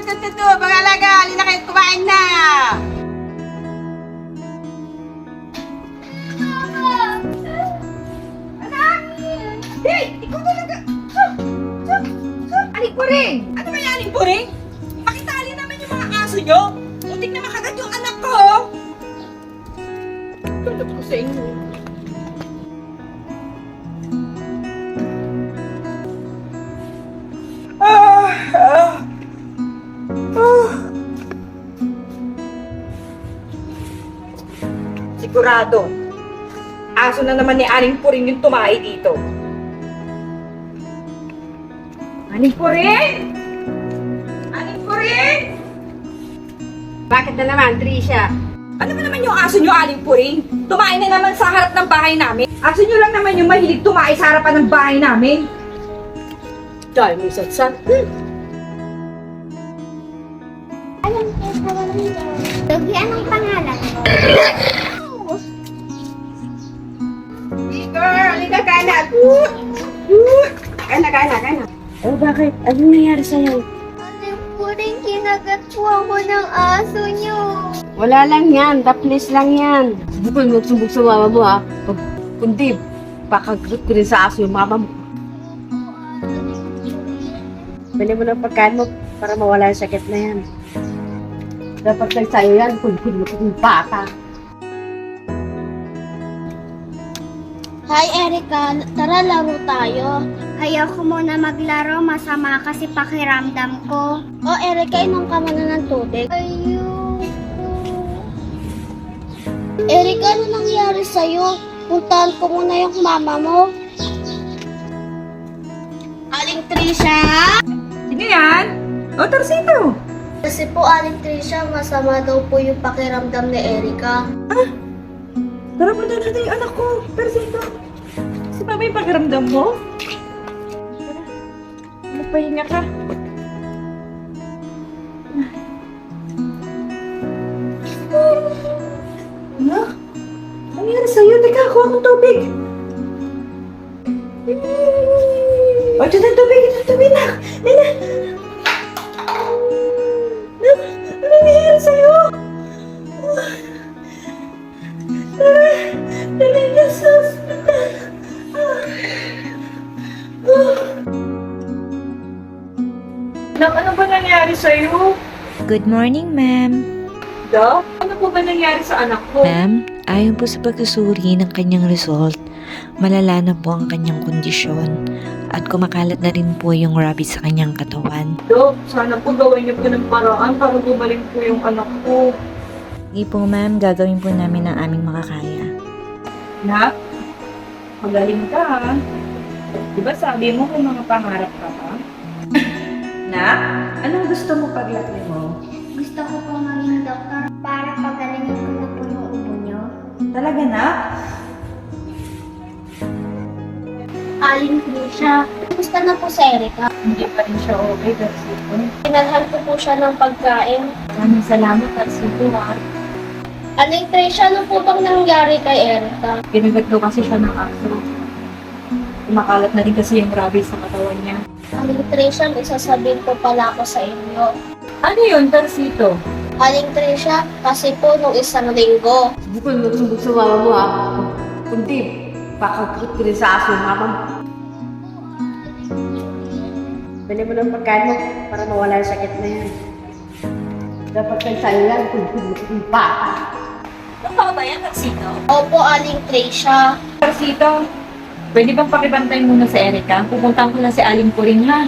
Mga alaga, halina kayo kumain na! Anak! Hey! Ikaw talaga! Aling Puring! Ano ba yung Aling Puring? Pakitali naman yung mga aso nyo! Muntik na makagat yung anak ko! Tulog ko sa inyo. Sigurado, aso na naman ni Aling Puring yung tumae dito. Aling Puring! Aling Puring! Bakit na naman, Tricia? Ano ba naman yung aso nyo, Aling Puring? Tumae na naman sa harap ng bahay namin. Aso nyo lang naman yung mahilig tumae sa harapan ng bahay namin. Dahil mo satsan. Alam ko sa walang Doggy, anong pangalan mo? Igor, halika ka na. Kana. Oh, bakit? Ano nangyari sa'yo? Aling Puring, kinagat po ako ng aso niyo. Wala lang yan. Daplis lang yan. Bukol mo sumbog sa mama mo, ha? Kundi, pakagat ko rin sa aso yung mama mo. Bili mo ng pagkain mo para mawala yung sakit na yan. Dapat lang sa'yo yan. Kundi mo kung bata. Hi, Erica. Tara, laro tayo. Ayoko muna maglaro. Masama kasi pakiramdam ko. Oh, Erica, inom ka muna ng tubig. Ayoko. Erica, ano nangyari sa'yo? Puntahan ko muna yung mama mo. Aling Trisha? Sino yan? O, Tarsito. Kasi po, Aling Trisha, masama daw po yung pakiramdam ni Erica. Tara, punta natin yung anak ko. Tarsito. Si Mama yung pakiramdam mo? Tara. Magpahinga ka. Anak? Ano nangyari sa'yo? Teka, kuha akong tubig. O, ito na tubig. Ito na tubig, nak. Nak, ano nangyari sa'yo? Dali na sa ospital. Nak, ano ba nangyari sa'yo? Good morning, ma'am. Dok, ano po ba nangyari sa anak ko? Ma'am, ayon po sa pagsusuri ng kanyang result, malala na po ang kanyang kondisyon at kumakalat na rin po yung rabies sa kanyang katawan. Dok, sana po gawin niyo po ng paraan para bumalik po yung anak ko. Sige po, ma'am, gagawin po namin ang aming makakaya. Nak, magaling ka ha. Diba sabi mo kung mga pangarap ka pa? Nak, anong gusto mo paglaki mo? Gusto ko po maging doktor para pagalingin ko na po yung ubo niyo. Talaga, Nak? Aling Trisha, gusto na po sa Erica. Hindi pa rin siya okay, Tarsito. Pinalhan ko po siya ng pagkain. Maraming salamat, Tarsito ha. Aling Trisha, ano po bang nangyari kay Erica? Pinagat daw kasi siya ng aso. Kumakalat na rin kasi yung rabies sa katawan niya. Aling Trisha, may sasabihin po pala ako sa inyo. Ano yun, Tarsito? Aling Trisha, kasi po nung isang linggo, Bukol mo sumbog sa mama mo, ha? Kundi, pakagat ko rin sa aso yung mama mo. Bili mo ng pagkain mo para mawala yung sakit na yan. Dapat lang sa'yo yan. Kundi mo kung bata. Totoo ba yan, Tarsito? opo Aling Trisha. Tarsito, pwede bang pakibantay muna si Erica? Pupuntahan ko na si Aling Puring ha.